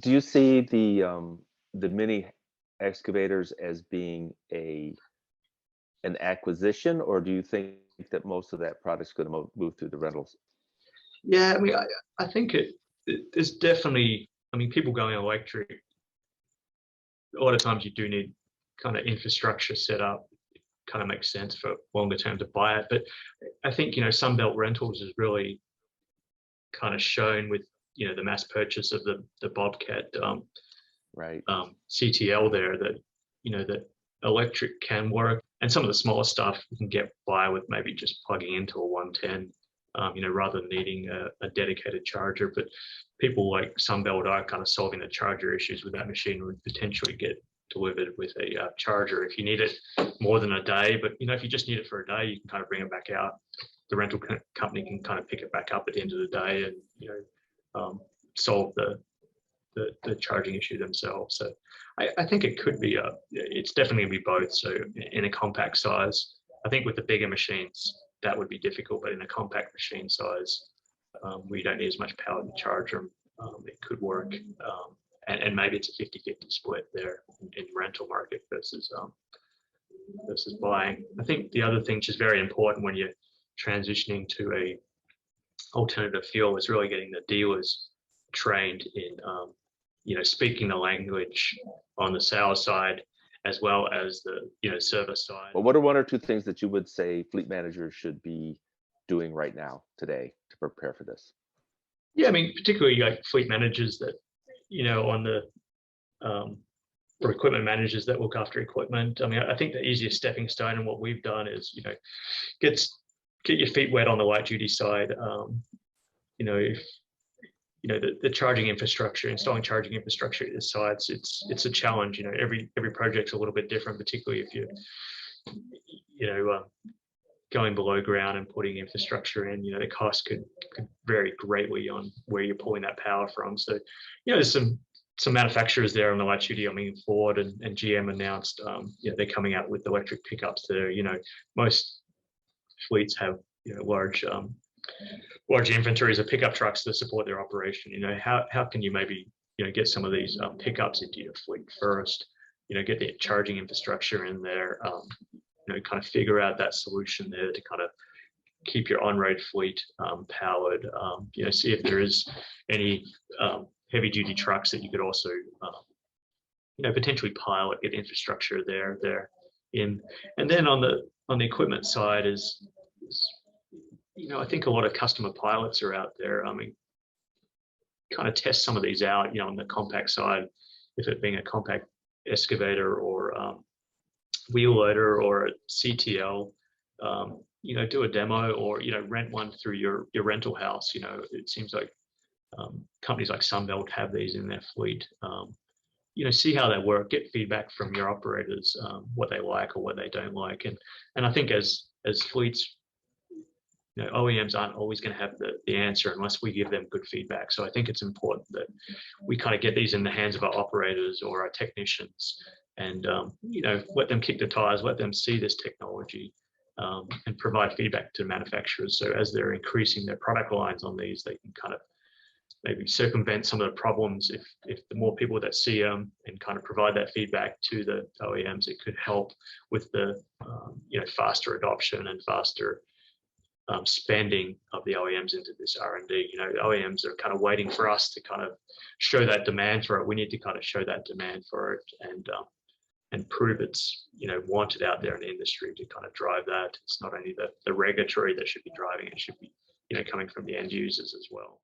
Do you see the mini excavators as being an acquisition, or do you think that most of that product's going to move through the rentals? Yeah, I mean, I think there's definitely, I mean, people going electric, a lot of times you do need kind of infrastructure set up. It kind of makes sense for longer term to buy it. But I think, Sunbelt Rentals is really kind of shown with, the mass purchase of the Bobcat Right. CTL there that, that electric can work. And some of the smaller stuff you can get by with maybe just plugging into a 110, rather than needing a dedicated charger. But people like Sunbelt are kind of solving the charger issues with that machine, would potentially get delivered with a charger if you need it more than a day. But, if you just need it for a day, you can kind of bring it back out. The rental company can kind of pick it back up at the end of the day and, solve the charging issue themselves. So I think it could be it's definitely gonna be both. So in a compact size, I think with the bigger machines, that would be difficult, but in a compact machine size, where you don't need as much power to charge them, it could work. And maybe it's a 50-50 split there in rental market versus buying. I think the other thing which is very important when you're transitioning to a alternative fuel is really getting the dealers trained in speaking the language on the sales side as well as the service side. Well, what are one or two things that you would say fleet managers should be doing right now today to prepare for this? Yeah, I mean, particularly like fleet managers that on the or equipment managers that look after equipment. I mean, I think the easiest stepping stone and what we've done is get your feet wet on the light duty side. If the charging infrastructure, installing charging infrastructure at this site, it's a challenge. Every project's a little bit different, particularly if you're going below ground and putting infrastructure in. The cost could vary greatly on where you're pulling that power from. So there's some manufacturers there on the light duty. I mean, Ford and GM announced they're coming out with electric pickups there. Most fleets have large inventories of pickup trucks to support their operation. How can you maybe get some of these pickups into your fleet first? Get the charging infrastructure in there. Kind of figure out that solution there to kind of keep your on-road fleet powered. See if there is any heavy duty trucks that you could also potentially pilot, get infrastructure there in. And then on the equipment side is I think a lot of customer pilots are out there. I mean, kind of test some of these out, on the compact side, if it being a compact excavator or wheel loader or a CTL, do a demo or, rent one through your rental house. It seems like companies like Sunbelt have these in their fleet. See how they work, get feedback from your operators, what they like or what they don't like. And I think as fleets, OEMs aren't always going to have the answer unless we give them good feedback. So I think it's important that we kind of get these in the hands of our operators or our technicians and, let them kick the tires, let them see this technology and provide feedback to manufacturers. So as they're increasing their product lines on these, they can kind of maybe circumvent some of the problems. If the more people that see them and kind of provide that feedback to the OEMs, it could help with the, faster adoption and faster spending of the OEMs into this R&D. The OEMs are kind of waiting for us to kind of show that demand for it. We need to kind of show that demand for it and prove it's wanted out there in the industry to kind of drive that. It's not only the regulatory that should be driving it, should be coming from the end users as well.